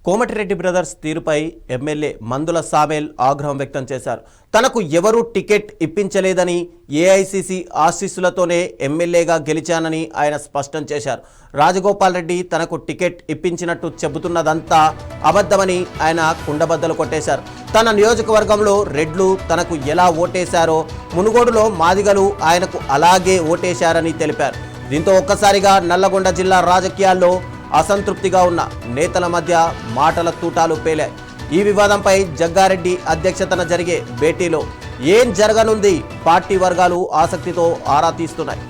Komatireddy brothers తీరుపై MLA మందుల సామేల్ ఆగ్రహం వ్యక్తం చేశారు. తనకు ఎవరూ టికెట్ ఇప్పించలేదని, ఏఐసీసీ ఆశీస్సులతోనే ఎమ్మెల్యేగా గెలిచానని ఆయన స్పష్టం చేశారు. రాజగోపాల్ రెడ్డి తనకు టికెట్ ఇప్పించినట్టు చెబుతున్నదంతా అబద్ధమని ఆయన కుండబద్దలు కొట్టేశారు. తన నియోజకవర్గంలో రెడ్లు తనకు ఎలా ఓటేశారో మునుగోడులో మాదిగలు ఆయనకు అలాగే ఓటేశారని తెలిపారు. దీంతో ఒక్కసారిగా నల్లగొండ జిల్లా రాజకీయాల్లో అసంతృప్తిగా ఉన్న నేతల మధ్య మాటల తూటాలు పేలాయి. ఈ వివాదంపై జగ్గారెడ్డి అధ్యక్షతన జరిగే భేటీలో ఏం జరగనుంది పార్టీ వర్గాలు ఆసక్తితో ఆరా తీస్తున్నాయి.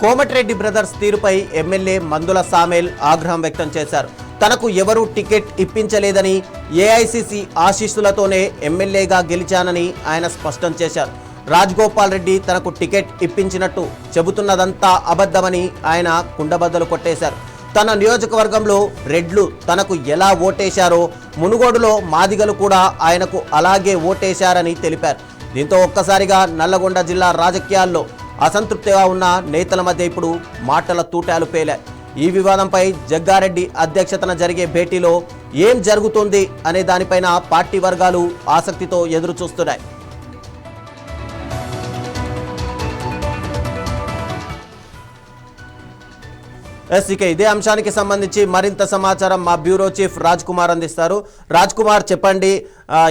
కోమటిరెడ్డి బ్రదర్స్ తీరుపై ఎమ్మెల్యే మందుల సామేల్ ఆగ్రహం వ్యక్తం చేశారు. తనకు ఎవరూ టికెట్ ఇప్పించలేదని, ఏఐసీసీ ఆశీస్సులతోనే ఎమ్మెల్యేగా గెలిచానని ఆయన స్పష్టం చేశారు. రాజగోపాల్ రెడ్డి తనకు టికెట్ ఇప్పించినట్టు చెబుతున్నదంతా అబద్ధమని ఆయన కుండబద్దలు కొట్టేశారు. తన నియోజకవర్గంలో రెడ్లు తనకు ఎలా ఓటేశారో మునుగోడులో మాదిగలు కూడా ఆయనకు అలాగే ఓటేశారని తెలిపారు. దీంతో ఒక్కసారిగా నల్లగొండ జిల్లా రాజకీయాల్లో అసంతృప్తిగా ఉన్న నేతల మధ్య ఇప్పుడు మాటల తూటాలు పేలాయి. ఈ వివాదంపై జగ్గారెడ్డి అధ్యక్షతన జరిగే భేటీలో ఏం జరుగుతుంది అనే దానిపైన పార్టీ వర్గాలు ఆసక్తితో ఎదురు చూస్తున్నాయి. ఇక ఇదే అంశానికి సంబంధించి మరింత సమాచారం మా బ్యూరో చీఫ్ రాజ్ కుమార్ అందిస్తారు. రాజ్ కుమార్, చెప్పండి.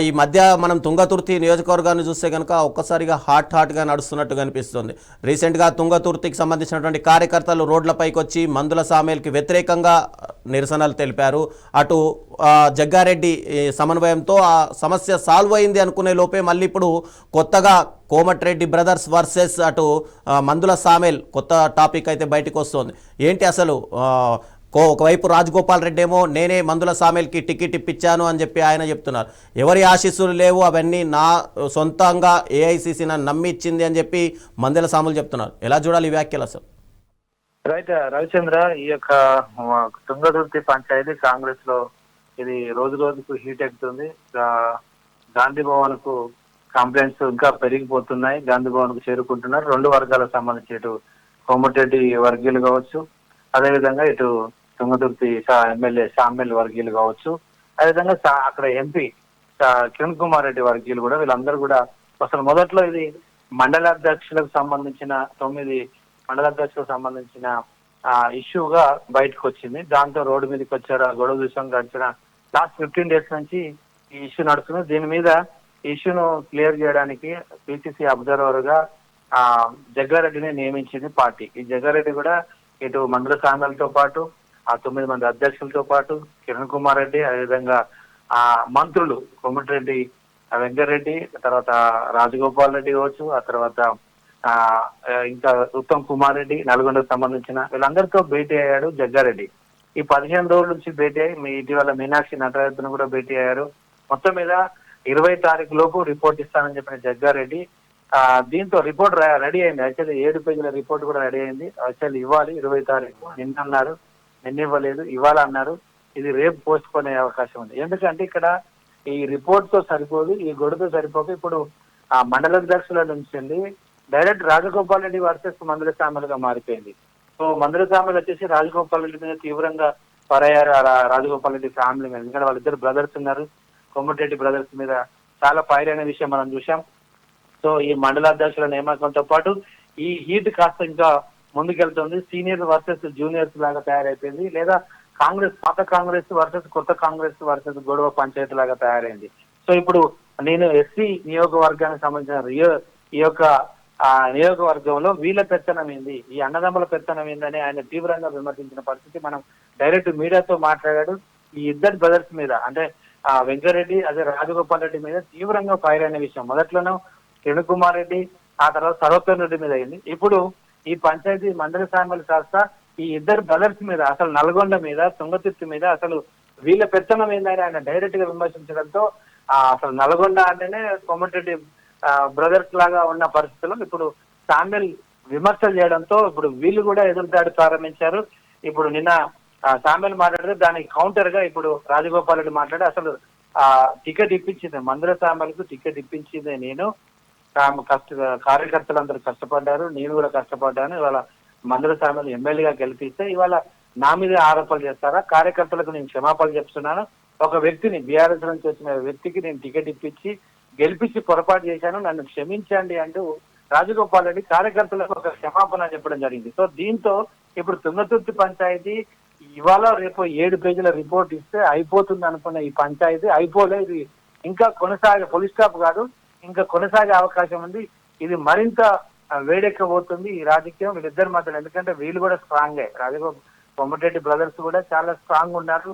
ఈ మధ్య మనం తుంగతుర్తి నియోజకవర్గాన్ని చూస్తే కనుక ఒక్కసారిగా హాట్గా నడుస్తున్నట్టు కనిపిస్తుంది. రీసెంట్గా తుంగతుర్తికి సంబంధించినటువంటి కార్యకర్తలు రోడ్లపైకి వచ్చి మందుల సామేల్కి వ్యతిరేకంగా నిరసనలు తెలిపారు. అటు జగ్గారెడ్డి సమన్వయంతో ఆ సమస్య సాల్వ్ అయింది అనుకునే లోపే మళ్ళీ ఇప్పుడు కొత్తగా కోమటిరెడ్డి బ్రదర్స్ వర్సెస్ అటు మందుల సామేల్ కొత్త టాపిక్ అయితే బయటకు వస్తుంది. ఏంటి అసలు? ఒకవైపు రాజగోపాల్ రెడ్డి ఏమో నేనే మందుల సామేల్కి టికెట్ ఇప్పించాను అని చెప్పి ఆయన చెప్తున్నారు. ఎవరి ఆశీస్సులు లేవు, అవన్నీ నా సొంతంగా ఏఐసీసీ నన్ను నమ్మి ఇచ్చింది అని చెప్పి మందుల సామేల్ చెప్తున్నారు. ఎలా చూడాలి ఈ వ్యాఖ్యలు అసలు? రైట్ రవిచంద్ర, ఈ యొక్క తుంగతుర్తి పంచాయతీ కాంగ్రెస్ లో ఇది రోజు రోజుకు హీట్ ఎక్కుతుంది. గాంధీ భవన్ కు కంప్లైంట్స్ ఇంకా పెరిగిపోతున్నాయి. గాంధీ భవన్ కు చేరుకుంటున్నారు. రెండు వర్గాలకు సంబంధించి ఇటు కోమటిరెడ్డి వర్గీయులు కావచ్చు, అదేవిధంగా ఇటు తుంగతుర్తి ఎమ్మెల్యే సామేల్ వర్గీయులు కావచ్చు, అదేవిధంగా అక్కడ ఎంపీ కిరణ్ కుమార్ రెడ్డి వర్గీయులు కూడా, వీళ్ళందరూ కూడా అసలు మొదట్లో ఇది మండలాధ్యక్షులకు సంబంధించిన 9 మండలాధ్యక్షులకు సంబంధించిన ఇష్యూగా బయటకు వచ్చింది. దాంతో రోడ్డు మీదకి వచ్చారు. ఆ గొడవ విషయం గడిచిన లాస్ట్ 15 డేస్ నుంచి ఈ ఇష్యూ నడుస్తుంది. దీని మీద ఇష్యూను క్లియర్ చేయడానికి పిసిసి అబ్జర్వర్ గా జగ్గారెడ్డిని నియమించింది పార్టీ. ఈ జగ్గారెడ్డి కూడా ఇటు మందుల సామేల్తో పాటు ఆ 9 మంది అధ్యక్షులతో పాటు కిరణ్ కుమార్ రెడ్డి, అదేవిధంగా ఆ మంత్రులు కోమటిరెడ్డి వెంకటరెడ్డి, తర్వాత రాజగోపాల్ రెడ్డి కావచ్చు, ఆ తర్వాత ఇంకా ఉత్తమ్ కుమార్ రెడ్డి, నల్గొండకు సంబంధించిన వీళ్ళందరితో భేటీ అయ్యాడు జగ్గారెడ్డి. ఈ 15 రోజుల నుంచి భేటీ అయ్యి ఇటీవల మీనాక్షి నటరాజన్ కూడా భేటీ అయ్యారు. మొత్తం మీద 20 తారీఖు లోపు రిపోర్ట్ ఇస్తానని చెప్పిన జగ్గారెడ్డి దీంతో రిపోర్ట్ రెడీ అయింది. యాక్చువల్లీ 7 పేజీల రిపోర్ట్ కూడా రెడీ అయింది. యాక్చువల్లీ ఇవ్వాలి 20 తారీఖు, నిన్న అన్నారు, నిన్న ఇవ్వలేదు, ఇవ్వాలి అన్నారు. ఇది రేపు పోస్ట్ పోనే అవకాశం ఉంది. ఎందుకంటే ఇక్కడ ఈ రిపోర్ట్ తో సరిపోదు, ఈ గొడవతో సరిపోక ఇప్పుడు ఆ మండలాధ్యక్షుల నుంచి డైరెక్ట్ రాజగోపాల్ రెడ్డి వర్సెస్ మందుల సామేల్ గా మారిపోయింది. సో మందుల సామేల్ వచ్చేసి రాజగోపాల్ రెడ్డి మీద తీవ్రంగా పరయ్యారు. రాజగోపాల్ రెడ్డి ఫ్యామిలీ మీద, ఎందుకంటే వాళ్ళిద్దరు బ్రదర్స్ ఉన్నారు. కోమటిరెడ్డి బ్రదర్స్ మీద చాలా ఫైర్ అయిన విషయం మనం చూసాం. సో ఈ మండలాధ్యక్షుల నియామకంతో పాటు ఈ హీట్ కాస్త ఇంకా ముందుకెళ్తుంది. సీనియర్ వర్సెస్ జూనియర్స్ లాగా తయారైపోయింది, లేదా కాంగ్రెస్ పాత కాంగ్రెస్ వర్సెస్ కొత్త కాంగ్రెస్ వర్సెస్ గొడవ పంచాయతీ లాగా తయారైంది. సో ఇప్పుడు నేను ఎస్సీ నియోజకవర్గానికి సంబంధించిన ఈ యొక్క ఆ నియోజకవర్గంలో వీళ్ళ పెత్తనం ఏంది, ఈ అన్నదమ్ముల పెత్తనం ఏందని ఆయన తీవ్రంగా విమర్శించిన పరిస్థితి. మనం డైరెక్ట్ మీడియాతో మాట్లాడాడు. ఈ ఇద్దరు బ్రదర్స్ మీద అంటే ఆ వెంకరెడ్డి అదే రాజగోపాల్ రెడ్డి మీద తీవ్రంగా ఫైర్ అయిన విషయం మొదట్లోనే కిరణ్ కుమార్ రెడ్డి, ఆ తర్వాత సర్వోత్తమ్ రెడ్డి మీద అయింది. ఇప్పుడు ఈ పంచాయతీ మండలి సామలు కాస్త ఈ ఇద్దరు బ్రదర్స్ మీద, అసలు నల్గొండ మీద, తుంగతుర్తి మీద అసలు వీళ్ళ పెత్తనం ఏందని ఆయన డైరెక్ట్ గా విమర్శించడంతో అసలు నల్గొండ అంటేనే కోమటిరెడ్డి బ్రదర్స్ లాగా ఉన్న పరిస్థితుల్లో ఇప్పుడు సామ్యల్ విమర్శలు చేయడంతో ఇప్పుడు వీళ్ళు కూడా ఎదురుదాడి ప్రారంభించారు. ఇప్పుడు నిన్న సామ్యల్ మాట్లాడితే దానికి కౌంటర్ గా ఇప్పుడు రాజగోపాల్ రెడ్డి మాట్లాడి అసలు టికెట్ ఇప్పించింది మందుల సామ్యల్కు టికెట్ ఇప్పించింది నేను, కార్యకర్తలందరూ కష్టపడ్డారు, నేను కూడా కష్టపడ్డాను, ఇవాళ మందుల సామ్యల్ ఎమ్మెల్యేగా గెలిపిస్తే ఇవాళ నా మీద ఆరోపణలు చేస్తారా, కార్యకర్తలకు నేను క్షమాపణలు చెప్తున్నాను, ఒక వ్యక్తిని బీఆర్ఎస్ నుంచి వచ్చిన వ్యక్తికి నేను టికెట్ ఇప్పించి గెలిపించి పొరపాటు చేశాను, నన్ను క్షమించండి అంటూ రాజగోపాల్ రెడ్డి కార్యకర్తలకు ఒక క్షమాపణ చెప్పడం జరిగింది. సో దీంతో ఇప్పుడు తుంగతుర్తి పంచాయతీ ఇవాళ రేపు 7 పేజీల రిపోర్ట్ ఇస్తే అయిపోతుంది అనుకున్న ఈ పంచాయతీ అయిపోలే, ఇది ఇంకా కొనసాగే, ఫుల్ స్టాప్ కాదు, ఇంకా కొనసాగే అవకాశం ఉంది. ఇది మరింత వేడెక్కబోతుంది ఈ రాజకీయం వీళ్ళిద్దరి మధ్యలో. ఎందుకంటే వీళ్ళు కూడా స్ట్రాంగే, కోమటిరెడ్డి బ్రదర్స్ కూడా చాలా స్ట్రాంగ్ ఉన్నారు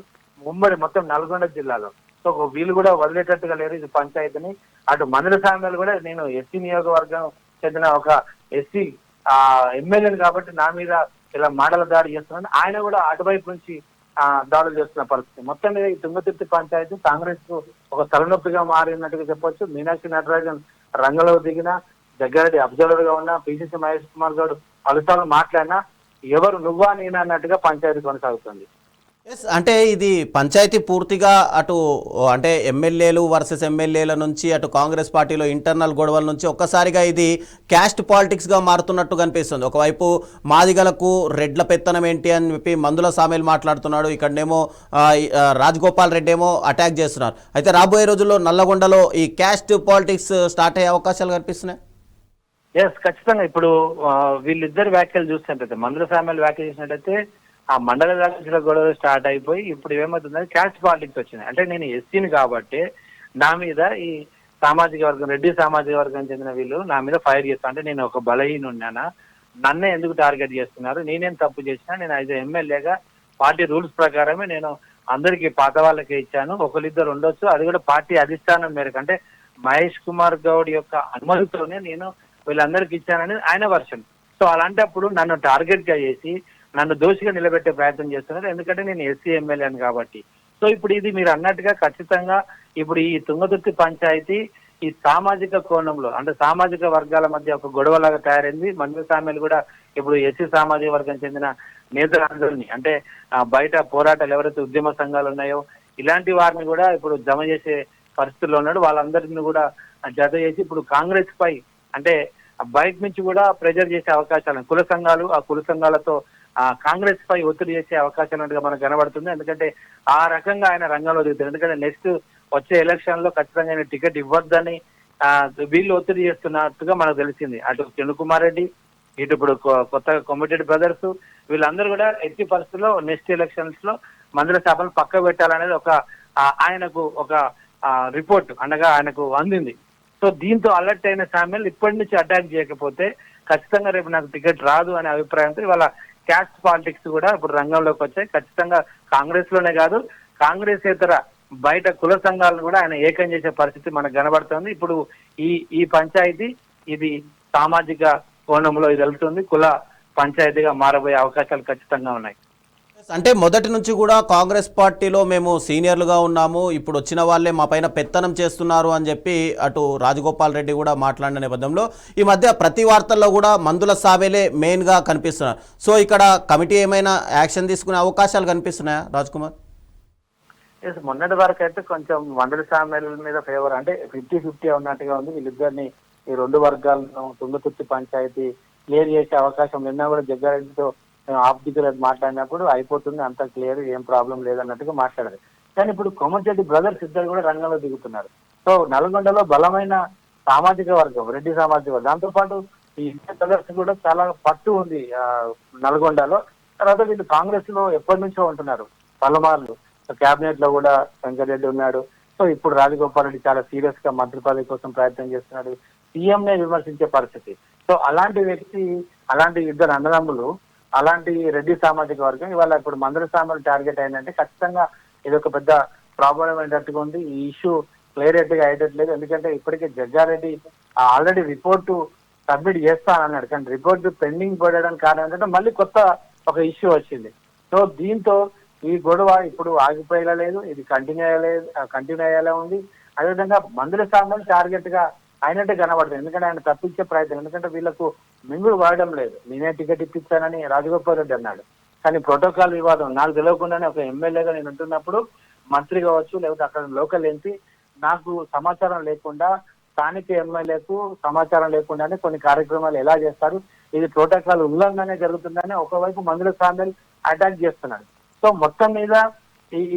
ఉమ్మడి మొత్తం నల్గొండ జిల్లాలో. సో వీళ్ళు కూడా వదిలేటట్టుగా లేరు ఇది పంచాయతీని. అటు మందుల సామ్యాలు కూడా నేను ఎస్సీ నియోజకవర్గం చెందిన ఒక ఎస్సీ ఎమ్మెల్యేని కాబట్టి నా మీద ఇలా మాటల దాడి చేస్తున్నాను, ఆయన కూడా అటువైపు నుంచి దాడులు చేస్తున్న పరిస్థితి. మొత్తం మీద ఈ తుంగతుర్తి పంచాయతీ కాంగ్రెస్ కు ఒక తలనొప్పిగా మారినట్టుగా చెప్పొచ్చు. మీనాక్షి నటరాజన్ రంగంలో దిగిన, జగ్గారెడ్డి అబ్జర్వర్ గా ఉన్న, పిసిసి మహేష్ కుమార్ గౌడ్ పలుసార్లు మాట్లాడినా ఎవరు నువ్వా నేనా అన్నట్టుగా పంచాయతీ కొనసాగుతుంది. అంటే ఇది పంచాయతీ పూర్తిగా అటు అంటే ఎమ్మెల్యేలు వర్సెస్ ఎమ్మెల్యేల నుంచి అటు కాంగ్రెస్ పార్టీలో ఇంటర్నల్ గొడవల నుంచి ఒక్కసారిగా ఇది క్యాస్ట్ పాలిటిక్స్గా మారుతున్నట్టు కనిపిస్తుంది. ఒకవైపు మాదిగలకు రెడ్ల పెత్తనం ఏంటి అని చెప్పి మందుల సామేలు మాట్లాడుతున్నాడు, ఇక్కడనేమో రాజగోపాల్ రెడ్డి ఏమో అటాక్ చేస్తున్నారు. అయితే రాబోయే రోజుల్లో నల్లగొండలో ఈ క్యాస్ట్ పాలిటిక్స్ స్టార్ట్ అయ్యే అవకాశాలు కనిపిస్తున్నాయి. ఎస్, ఖచ్చితంగా. ఇప్పుడు వీళ్ళిద్దరు వ్యాఖ్యలు చూసినట్టయితే, మందుల సామేలు వ్యాఖ్యలు చేసినట్టయితే ఆ మండల వ్యాఖ్యల గొడవ స్టార్ట్ అయిపోయి ఇప్పుడు ఏమవుతుందంటే క్యాస్ట్ పాలిటిక్స్ వచ్చినాయి. అంటే నేను ఎస్సీని కాబట్టి నా మీద ఈ సామాజిక వర్గం, రెడ్డి సామాజిక వర్గం చెందిన వీళ్ళు నా మీద ఫైర్ చేస్తా, అంటే నేను ఒక బలహీన ఉన్నానా, నన్నే ఎందుకు టార్గెట్ చేస్తున్నారు, నేనేం తప్పు చేసినా, నేను ఐదు ఎమ్మెల్యేగా పార్టీ రూల్స్ ప్రకారమే నేను అందరికీ పాత వాళ్ళకే ఇచ్చాను, ఒకరిద్దరు ఉండొచ్చు, అది కూడా పార్టీ అధిష్టానం మేరకు, అంటే మహేష్ కుమార్ గౌడ్ యొక్క అనుమతితోనే నేను వీళ్ళందరికీ ఇచ్చానని ఆయన వర్షన్. సో అలాంటప్పుడు నన్ను టార్గెట్ గా చేసి నన్ను దోషిగా నిలబెట్టే ప్రయత్నం చేస్తున్నారు, ఎందుకంటే నేను ఎస్సీ ఎమ్మెల్యేను కాబట్టి. సో ఇప్పుడు ఇది మీరు అన్నట్టుగా ఖచ్చితంగా ఇప్పుడు ఈ తుంగతుర్తి పంచాయతీ ఈ సామాజిక కోణంలో, అంటే సామాజిక వర్గాల మధ్య ఒక గొడవలాగా తయారైంది. మందుల సామ్యాలు కూడా ఇప్పుడు ఎస్సీ సామాజిక వర్గం చెందిన నేతలందరినీ, అంటే బయట పోరాటాలు ఎవరైతే ఉద్యమ సంఘాలు ఉన్నాయో ఇలాంటి వారిని కూడా ఇప్పుడు జమ చేసే పరిస్థితుల్లో ఉన్నాడు. వాళ్ళందరినీ కూడా జత చేసి ఇప్పుడు కాంగ్రెస్ పై, అంటే బయట నుంచి కూడా ప్రెజర్ చేసే అవకాశాలు, కుల సంఘాలు, ఆ కుల సంఘాలతో కాంగ్రెస్ పై ఒత్తిడి చేసే అవకాశాలు మనకు కనబడుతుంది. ఎందుకంటే ఆ రకంగా ఆయన రంగంలో దిగుతారు. ఎందుకంటే నెక్స్ట్ వచ్చే ఎలక్షన్ లో ఖచ్చితంగా ఆయన టికెట్ ఇవ్వద్దని వీళ్ళు ఒత్తిడి చేస్తున్నట్టుగా మనకు తెలిసింది. అటు కిరణ్ కుమార్ రెడ్డి, ఇటు ఇప్పుడు కొత్తగా కోమటిరెడ్డి బ్రదర్స్, వీళ్ళందరూ కూడా ఎట్టి పరిస్థితుల్లో నెక్స్ట్ ఎలక్షన్స్ లో మందుల శాపను పక్క పెట్టాలనేది ఒక ఆయనకు ఒక రిపోర్ట్ అనగా ఆయనకు అందింది. సో దీంతో అలర్ట్ అయిన సామ్యాల్ ఇప్పటి నుంచి అటాక్ చేయకపోతే ఖచ్చితంగా రేపు నాకు టికెట్ రాదు అనే అభిప్రాయంతో ఇవాళ క్యాస్ట్ పాలిటిక్స్ కూడా ఇప్పుడు రంగంలోకి వచ్చాయి. ఖచ్చితంగా కాంగ్రెస్ లోనే కాదు, కాంగ్రెస్ ఇతర బయట కుల సంఘాలను కూడా ఆయన ఏకం చేసే పరిస్థితి మనకు కనబడుతుంది. ఇప్పుడు ఈ పంచాయతీ ఇది సామాజిక కోణంలో ఇది వెళ్తుంది, కుల పంచాయతీగా మారబోయే అవకాశాలు ఖచ్చితంగా ఉన్నాయి. అంటే మొదటి నుంచి కూడా కాంగ్రెస్ పార్టీలో మేము సీనియర్లుగా ఉన్నాము, ఇప్పుడు వచ్చిన వాళ్ళే మా పైన పెత్తనం చేస్తున్నారు అని చెప్పి అటు రాజగోపాల్ రెడ్డి కూడా మాట్లాడిన నేపథ్యంలో ఈ మధ్య ప్రతి వార్తల్లో కూడా మందుల సామేలే మెయిన్గా కనిపిస్తున్నారు. సో ఇక్కడ కమిటీ ఏమైనా యాక్షన్ తీసుకునే అవకాశాలు కనిపిస్తున్నాయా రాజ్ కుమార్? మొన్నటి వరకు అయితే కొంచెం మందుల సామేల మీద ఫేవర్, అంటే 50-50 ఉన్నట్టుగా ఉంది. వీళ్ళిద్దరిని ఈ రెండు వర్గాలను తుంగతుర్తి పంచాయతీ క్లియర్ చేసే అవకాశం నిన్న కూడా జగ్గారెడ్డితో ఆఫ్ దిగులు మాట్లాడినప్పుడు అయిపోతుంది, అంత క్లియర్, ఏం ప్రాబ్లం లేదన్నట్టుగా మాట్లాడారు. కానీ ఇప్పుడు కోమటిరెడ్డి బ్రదర్స్ ఇద్దరు కూడా రంగంలో దిగుతున్నారు. సో నల్గొండలో బలమైన సామాజిక వర్గం, రెడ్డి సామాజిక వర్గం, దాంతోపాటు ఈ బ్రదర్స్ కూడా చాలా పట్టు ఉంది నల్గొండలో. తర్వాత వీళ్ళు కాంగ్రెస్ లో ఎప్పటి నుంచో ఉంటున్నారు పలుమార్లు, కేబినెట్ లో కూడా వెంకరెడ్డి ఉన్నాడు. సో ఇప్పుడు రాజగోపాల్ రెడ్డి చాలా సీరియస్ గా మంత్రి పదవి కోసం ప్రయత్నం చేస్తున్నాడు, సీఎం నే విమర్శించే పరిస్థితి. సో అలాంటి వ్యక్తి, అలాంటి ఇద్దరు అన్నదమ్ములు, అలాంటి రెడ్డి సామాజిక వర్గం ఇవాళ ఇప్పుడు మందల సామాజిక టార్గెట్ అయిందంటే ఖచ్చితంగా ఇది ఒక పెద్ద ప్రాబ్లం అయినట్టుగా ఉంది. ఈ ఇష్యూ క్లియరెట్ గా అయ్యేటట్లేదు. ఎందుకంటే ఇప్పటికే జగ్గారెడ్డి ఆల్రెడీ రిపోర్టు సబ్మిట్ చేస్తానన్నాడు, కానీ రిపోర్ట్ పెండింగ్ పడడానికి కారణం ఏంటంటే మళ్ళీ కొత్త ఒక ఇష్యూ వచ్చింది. సో దీంతో ఈ గొడవ ఇప్పుడు ఆగిపోయేలా లేదు, ఇది కంటిన్యూ అయ్యేలా ఉంది. అదేవిధంగా మందుల సామాన్ టార్గెట్ గా అయినట్టే కనబడుతుంది. ఎందుకంటే ఆయన తప్పించే ప్రయత్నం, ఎందుకంటే వీళ్ళకు మింగుడు వాడడం లేదు. నేనే టికెట్ ఇప్పించానని రాజగోపాల్ రెడ్డి అన్నాడు, కానీ ప్రోటోకాల్ వివాదం నాకు తెలియకుండానే ఒక ఎమ్మెల్యేగా నేను ఉంటున్నప్పుడు మంత్రి కావచ్చు లేకపోతే అక్కడ లోకల్ ఎంపీ నాకు సమాచారం లేకుండా, స్థానిక ఎమ్మెల్యేకు సమాచారం లేకుండానే కొన్ని కార్యక్రమాలు ఎలా చేస్తారు, ఇది ప్రోటోకాల్ ఉల్లంఘనే జరుగుతుందని ఒకవైపు మందుల సాంబల్ అటాక్ చేస్తున్నాడు. సో మొత్తం మీద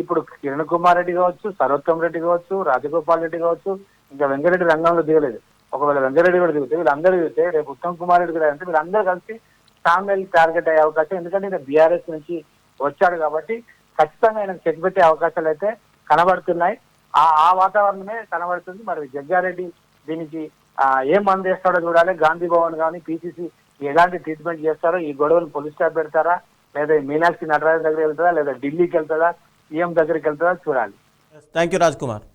ఇప్పుడు కిరణ్ కుమార్ రెడ్డి కావచ్చు, సర్వోత్తమ్ రెడ్డి కావచ్చు, రాజగోపాల్ రెడ్డి కావచ్చు, ఇంకా వెంకరెడ్డి రంగంలో దిగలేదు. ఒకవేళ వెంకరెడ్డి కూడా దిగితే వీళ్ళందరూ దిగితే రేపు ఉత్తమ్ కుమార్ రెడ్డి కూడా అంటే వీళ్ళందరూ కలిసి సాంబల్ టార్గెట్ అయ్యే అవకాశం, ఎందుకంటే ఈయన బీఆర్ఎస్ నుంచి వచ్చాడు కాబట్టి ఖచ్చితంగా ఆయన చెక్ పెట్టే అవకాశాలు అయితే కనబడుతున్నాయి. ఆ వాతావరణమే కనబడుతుంది. మరి జగ్గారెడ్డి దీనికి ఏం మంది వేస్తాడో చూడాలి. గాంధీ భవన్ కానీ పిసిసి ఎలాంటి ట్రీట్మెంట్ చేస్తారో, ఈ గొడవలు పోలీస్ స్టాఫ్ పెడతారా, లేదా మీనాక్షి నటరాజన్ దగ్గరికి వెళ్తారా, లేదా ఢిల్లీకి వెళ్తారా, సీఎం దగ్గరికి వెళ్తారా చూడాలి. Thank you Raj Kumar.